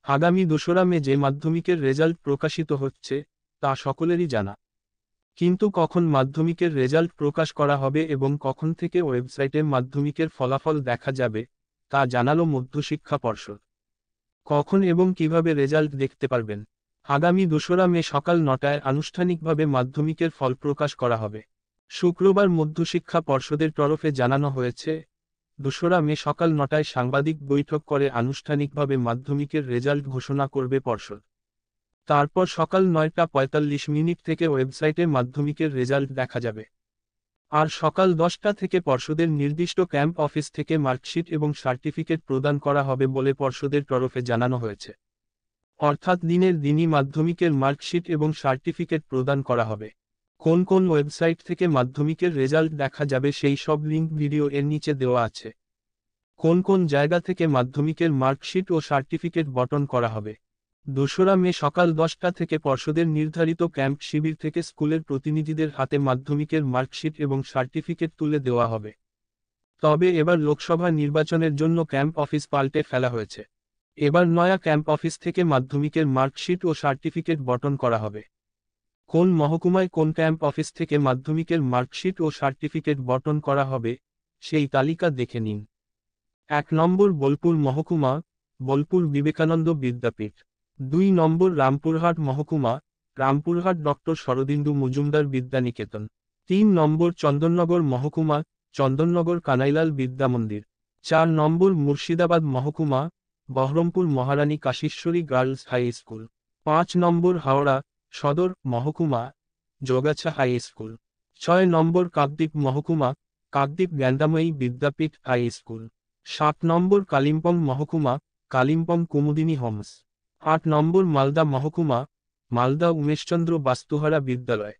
আগামী ২রা মে যে মাধ্যমিকের রেজাল্ট প্রকাশিত হচ্ছে তা সকলেরই জানা। কিন্তু কখন মাধ্যমিকের রেজাল্ট প্রকাশ করা হবে এবং কখন থেকে ওয়েবসাইটে মাধ্যমিকের ফলাফল দেখা যাবে তা জানালো মধ্যশিক্ষা পর্ষদ। কখন এবং কিভাবে রেজাল্ট দেখতে পারবেন? আগামী ২রা মে সকাল ৯টায় আনুষ্ঠানিকভাবে মাধ্যমিকের ফল প্রকাশ করা হবে। শুক্রবার মধ্যশিক্ষা পর্ষদের তরফে জানানো হয়েছে, ২রা মে সকাল ৯টায় সাংবাদিক বৈঠক করে আনুষ্ঠানিকভাবে মাধ্যমিকের রেজাল্ট ঘোষণা করবে পর্ষদ। তারপর সকাল ৯টা ৪৫ থেকে ওয়েবসাইটে মাধ্যমিকের রেজাল্ট দেখা যাবে। আর সকাল ১০টা থেকে পর্ষদের নির্দিষ্ট ক্যাম্প অফিস থেকে মার্কশিট এবং সার্টিফিকেট প্রদান করা হবে বলে পর্ষদের তরফে জানানো হয়েছে। অর্থাৎ দিনের দিনই মাধ্যমিকের মার্কশিট এবং সার্টিফিকেট প্রদান করা হবে। কোন কোন ওয়েবসাইট থেকে মাধ্যমিকের রেজাল্ট দেখা যাবে সেই সব লিঙ্ক ভিডিও এর নিচে দেওয়া আছে। কোন কোন জায়গা থেকে মাধ্যমিকের মার্কশিট ও সার্টিফিকেট বণ্টন করা হবে? ২রা মে সকাল ১০টা থেকে পর্ষদের নির্ধারিত ক্যাম্প শিবির থেকে স্কুলের প্রতিনিধিদের হাতে মাধ্যমিকের মার্কশিট এবং সার্টিফিকেট তুলে দেওয়া হবে। তবে এবার লোকসভা নির্বাচনের জন্য ক্যাম্প অফিস পাল্টে ফেলা হয়েছে। এবার নয়া ক্যাম্প অফিস থেকে মাধ্যমিকের মার্কশিট ও সার্টিফিকেট বণ্টন করা হবে। কোন মহকুমায় কোন ক্যাম্প অফিস থেকে মাধ্যমিকের মার্কশিট ও সার্টিফিকেট বণ্টন করা হবে সেই তালিকা দেখে নিন। ১ নম্বর বোলপুর মহকুমা, বোলপুর বিবেকানন্দ বিদ্যাপীঠ। ২ নম্বর রামপুরহাট মহকুমা, রামপুরহাট ডক্টর শরদিন্দু মজুমদার বিদ্যানিকেতন। ৩ নম্বর চন্দননগর মহকুমা, চন্দননগর কানাইলাল বিদ্যামন্দির। ৪ নম্বর মুর্শিদাবাদ মহকুমা, বহরমপুর মহারানী কাশীশ্বরী গার্লস হাই স্কুল। ৫ নম্বর হাওড়া সদর মহকুমা, যোগাছা হাই স্কুল। ৬ নম্বর কাকদ্বীপ মহকুমা, কাকদ্বীপ জ্ঞানদাময়ী বিদ্যাপীঠ হাই স্কুল। ৭ নম্বর কালিম্পং মহকুমা, কালিম্পং কুমুদিনী হোমস। ৮ নম্বর মালদা মহকুমা, মালদা উমেশচন্দ্র বাস্তুহারা বিদ্যালয়।